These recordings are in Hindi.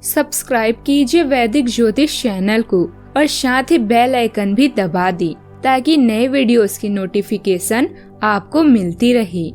सब्सक्राइब कीजिए वैदिक ज्योतिष चैनल को और साथ ही बेल आइकन भी दबा दी ताकि नए वीडियोस की नोटिफिकेशन आपको मिलती रहे।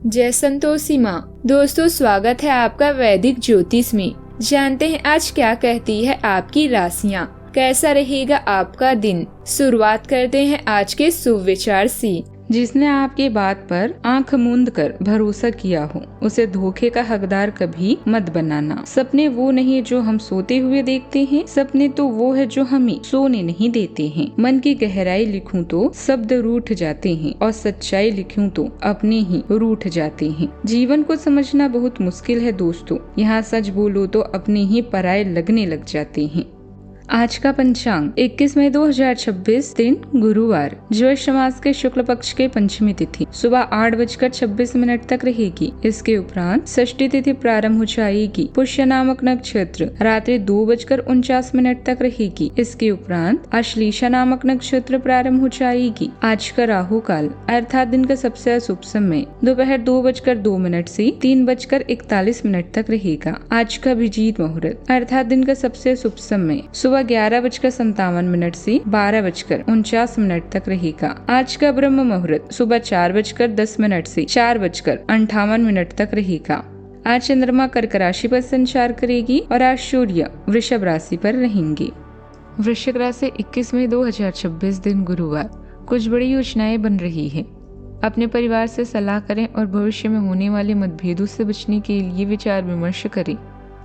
जय संतोषी माँ। दोस्तों, स्वागत है आपका वैदिक ज्योतिष में। जानते हैं आज क्या कहती है आपकी राशियाँ, कैसा रहेगा आपका दिन। शुरुआत करते हैं आज के शुभ विचार से। जिसने आपकी बात पर आंख मूंद कर भरोसा किया हो उसे धोखे का हकदार कभी मत बनाना। सपने वो नहीं जो हम सोते हुए देखते हैं, सपने तो वो है जो हमें सोने नहीं देते हैं। मन की गहराई लिखूं तो शब्द रूठ जाते हैं और सच्चाई लिखूं तो अपने ही रूठ जाते हैं। जीवन को समझना बहुत मुश्किल है दोस्तों, यहाँ सच बोलो तो अपने ही पराये लगने लग जाते हैं। आज का पंचांग 21 मई 2026 दिन गुरुवार, ज्येष्ठ मास के शुक्ल पक्ष के पंचमी तिथि सुबह 8:26 तक रहेगी। इसके उपरांत षष्ठी तिथि प्रारंभ हो जाएगी। पुष्य नामक नक्षत्र रात्रि 2:49 तक रहेगी। इसके उपरांत अश्लेषा नामक नक्षत्र प्रारंभ हो जाएगी। आज का राहु काल अर्थात दिन का सबसे अशुभ समय दोपहर 2:02 से 3:41 तक रहेगा। आज का अभिजीत मुहूर्त अर्थात दिन का सबसे अशुभ समय सुबह 11:57 से 12:49 तक रहेगा। आज का ब्रह्म मुहूर्त सुबह 4:10 से 4:58 तक रहेगा। आज चंद्रमा कर्क राशि पर संचार करेगी और आज सूर्य वृषभ राशि पर रहेंगे। वृश्चिक राशि 21 मई 2026 दिन गुरुवार, कुछ बड़ी योजनाएं बन रही है। अपने परिवार से सलाह करें और भविष्य में होने वाले मतभेदों से बचने के लिए विचार विमर्श करें।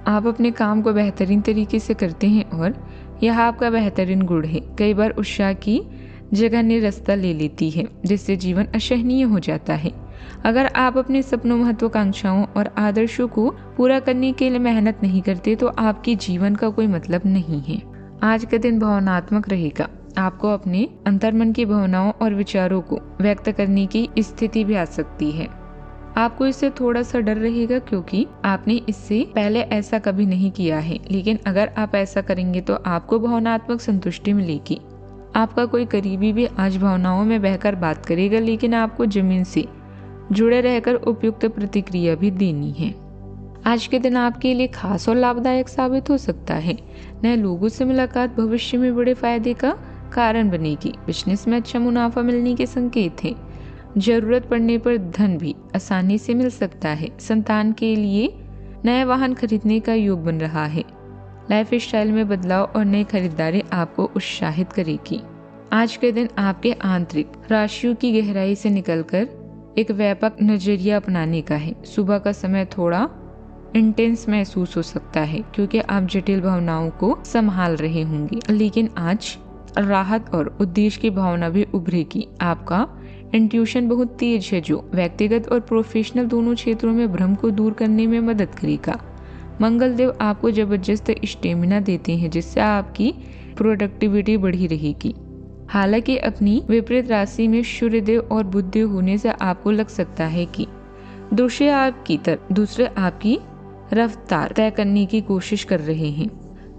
आप अपने काम को बेहतरीन तरीके से करते हैं और यह आपका बेहतरीन गुण है। कई बार उत्साह की जगह निरस्ता ले लेती है जिससे जीवन असहनीय हो जाता है। अगर आप अपने सपनों, महत्वाकांक्षाओं और आदर्शों को पूरा करने के लिए मेहनत नहीं करते तो आपके जीवन का कोई मतलब नहीं है। आज का दिन भावनात्मक रहेगा। आपको अपने अंतर्मन की भावनाओं और विचारों को व्यक्त करने की स्थिति भी आ सकती है। आपको इससे थोड़ा सा डर रहेगा क्योंकि आपने इससे पहले ऐसा कभी नहीं किया है, लेकिन अगर आप ऐसा करेंगे तो आपको भावनात्मक संतुष्टि मिलेगी। आपका कोई करीबी भी आज भावनाओं में बहकर बात करेगा, लेकिन आपको जमीन से जुड़े रहकर उपयुक्त प्रतिक्रिया भी देनी है। आज के दिन आपके लिए खास और लाभदायक साबित हो सकता है। नए लोगों से मुलाकात भविष्य में बड़े फायदे का कारण बनेगी। बिजनेस में अच्छा मुनाफा मिलने के संकेत है। जरूरत पड़ने पर धन भी आसानी से मिल सकता है। संतान के लिए नए वाहन खरीदने का योग बन रहा है। लाइफ स्टाइल में बदलाव और नई खरीदारी आपको उत्साहित करेगी। आज के दिन आपके आंतरिक राशियों की गहराई से निकलकर एक व्यापक नजरिया अपनाने का है। सुबह का समय थोड़ा इंटेंस महसूस हो सकता है क्योंकि आप जटिल भावनाओं को संभाल रहे होंगे, लेकिन आज राहत और उद्देश्य की भावना भी उभरेगी। आपका इंट्यूशन बहुत तेज है जो व्यक्तिगत और प्रोफेशनल दोनों क्षेत्रों में भ्रम को दूर करने में मदद करेगा। मंगल देव आपको जबरदस्त स्टेमिना देते हैं जिससे आपकी प्रोडक्टिविटी बढ़ी रहेगी। हालांकि अपनी विपरीत राशि में सूर्य देव और बुध देव होने से आपको लग सकता है कि दूसरे आपकी रफ्तार तय करने की कोशिश कर रहे हैं।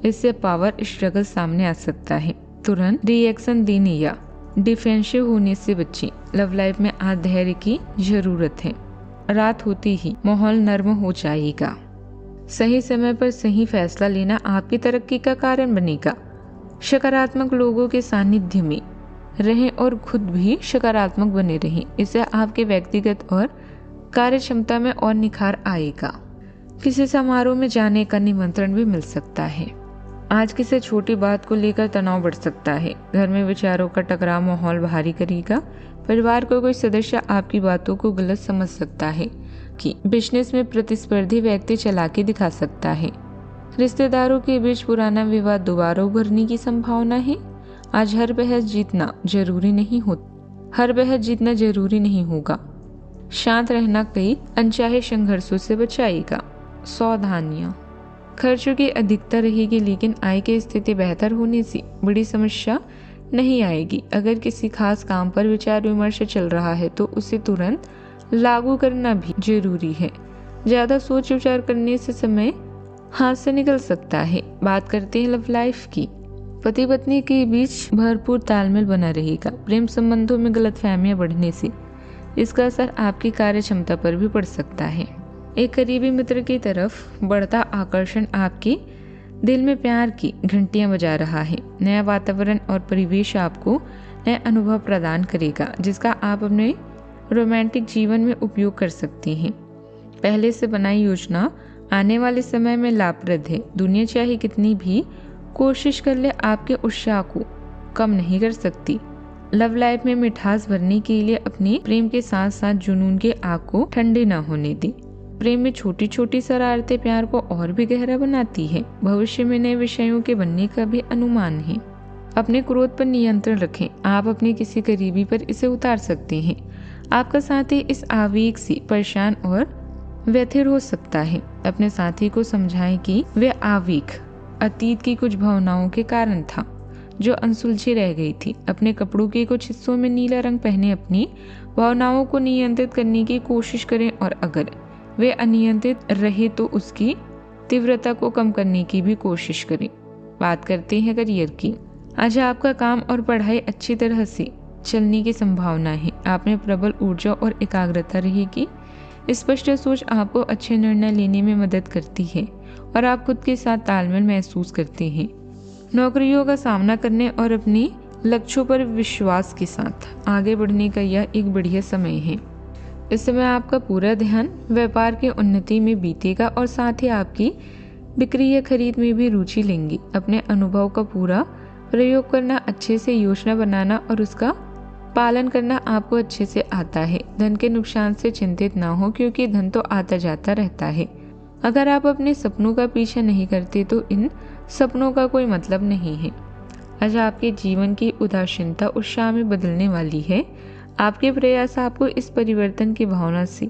इससे पावर स्ट्रगल सामने आ सकता है। तुरंत रिएक्शन देने या डिफेंसिव होने से बच्चे। लव लाइफ में आज धैर्य की जरूरत है। रात होते ही माहौल नर्म हो जाएगा। सही समय पर सही फैसला लेना आपकी तरक्की का कारण बनेगा। सकारात्मक लोगों के सानिध्य में रहें और खुद भी सकारात्मक बने रहें। इससे आपके व्यक्तिगत और कार्य क्षमता में और निखार आएगा। किसी समारोह में जाने का निमंत्रण भी मिल सकता है। आज किसी छोटी बात को लेकर तनाव बढ़ सकता है। घर में विचारों का टकराव माहौल भारी करेगा। परिवार का कोई सदस्य आपकी बातों को गलत समझ सकता है कि बिजनेस में प्रतिस्पर्धी व्यक्ति चालाकी दिखा सकता है। रिश्तेदारों के बीच पुराना विवाद दोबारा उभरने की संभावना है। आज हर बहस जीतना जरूरी नहीं होगा। शांत रहना कई अनचाहे संघर्षों से बचाएगा। सावधानियां, खर्चों की अधिकता रहेगी, लेकिन आय की स्थिति बेहतर होने से बड़ी समस्या नहीं आएगी। अगर किसी खास काम पर विचार विमर्श चल रहा है तो उसे तुरंत लागू करना भी जरूरी है। ज्यादा सोच विचार करने से समय हाथ से निकल सकता है। बात करते हैं लव लाइफ की। पति पत्नी के बीच भरपूर तालमेल बना रहेगा। प्रेम संबंधों में गलतफहमियां बढ़ने से इसका असर आपकी कार्य क्षमता पर भी पड़ सकता है। एक करीबी मित्र की तरफ बढ़ता आकर्षण आपकी दिल में प्यार की घंटियां बजा रहा है। नया वातावरण और परिवेश आपको नया अनुभव प्रदान करेगा, जिसका आप अपने रोमांटिक जीवन में उपयोग कर सकते हैं। पहले से बनाई योजना आने वाले समय में लाभप्रद है। दुनिया चाहे कितनी भी कोशिश कर ले, आपके उत्साह को कम नहीं कर सकती। लव लाइफ में मिठास भरने के लिए अपने प्रेम के साथ साथ जुनून के आग को ठंडे न होने दें। प्रेम में छोटी छोटी शरारतें प्यार को और भी गहरा बनाती है। भविष्य में नए विषयों के बनने का भी अनुमान है। अपने क्रोध पर नियंत्रण रखें। आप अपने किसी करीबी पर इसे उतार सकते हैं। आपका साथी इस आवेग से परेशान और व्यथित हो सकता है। अपने साथी को समझाएं कि वह आवेग अतीत की कुछ भावनाओं के कारण था जो अनसुलझी रह गई थी। अपने कपड़ों के कुछ हिस्सों में नीला रंग पहने अपनी भावनाओं को नियंत्रित करने की कोशिश करें और अगर वे अनियंत्रित रहे तो उसकी तीव्रता को कम करने की भी कोशिश करें। बात करते हैं करियर की। आज आपका काम और पढ़ाई अच्छी तरह से चलने की संभावना है। आप में प्रबल ऊर्जा और एकाग्रता रहेगी। स्पष्ट सोच आपको अच्छे निर्णय लेने में मदद करती है और आप खुद के साथ तालमेल महसूस करते हैं। नौकरियों का सामना करने और अपने लक्ष्यों पर विश्वास के साथ आगे बढ़ने का यह एक बढ़िया समय है। इस समय आपका पूरा ध्यान व्यापार की उन्नति में बीतेगा और साथ ही आपकी बिक्री या खरीद में भी रुचि लेंगी। अपने अनुभव का पूरा प्रयोग करना, अच्छे से योजना बनाना और उसका पालन करना आपको अच्छे से आता है। धन के नुकसान से चिंतित ना हो, क्योंकि धन तो आता जाता रहता है। अगर आप अपने सपनों का पीछा नहीं करते तो इन सपनों का कोई मतलब नहीं है। आज आपके जीवन की उदासीनता उत्साह में बदलने वाली है। आपके प्रयास आपको इस परिवर्तन की भावना से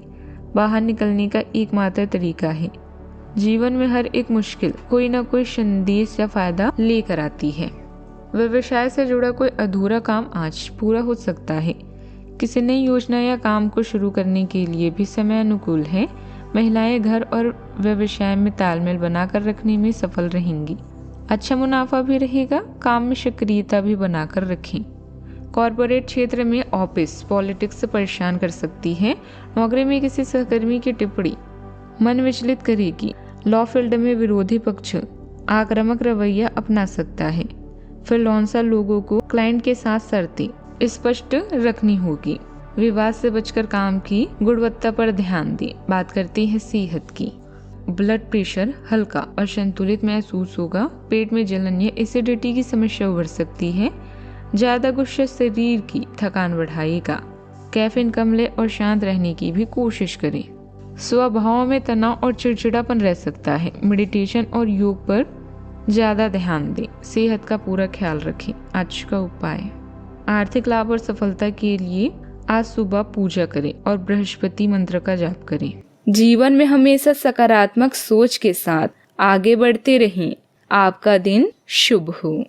बाहर निकलने का एकमात्र तरीका है। जीवन में हर एक मुश्किल कोई ना कोई संदेश या फायदा लेकर आती है। व्यवसाय से जुड़ा कोई अधूरा काम आज पूरा हो सकता है। किसी नई योजना या काम को शुरू करने के लिए भी समय अनुकूल है। महिलाएं घर और व्यवसाय में तालमेल बनाकर रखने में सफल रहेंगी। अच्छा मुनाफा भी रहेगा। काम में सक्रियता भी बनाकर रखें। कॉरपोरेट क्षेत्र में ऑफिस पॉलिटिक्स से परेशान कर सकती है। नौकरी में किसी सहकर्मी की टिप्पणी मन विचलित करेगी। लॉ फील्ड में विरोधी पक्ष आक्रामक रवैया अपना सकता है। फ्रीलांसर लोगों को क्लाइंट के साथ शर्तें स्पष्ट रखनी होगी। विवाद से बचकर काम की गुणवत्ता पर ध्यान दें। बात करते हैं सेहत की। ब्लड प्रेशर हल्का और संतुलित महसूस होगा। पेट में जलन या एसिडिटी की समस्या उभर सकती है। ज्यादा गुस्सा शरीर की थकान बढ़ाएगा। कैफीन कम लें और शांत रहने की भी कोशिश करें। स्वभाव में तनाव और चिड़चिड़ापन रह सकता है। मेडिटेशन और योग पर ज्यादा ध्यान दें। सेहत का पूरा ख्याल रखें। आज का उपाय, आर्थिक लाभ और सफलता के लिए आज सुबह पूजा करें और बृहस्पति मंत्र का जाप करें। जीवन में हमेशा सकारात्मक सोच के साथ आगे बढ़ते रहें। आपका दिन शुभ हो।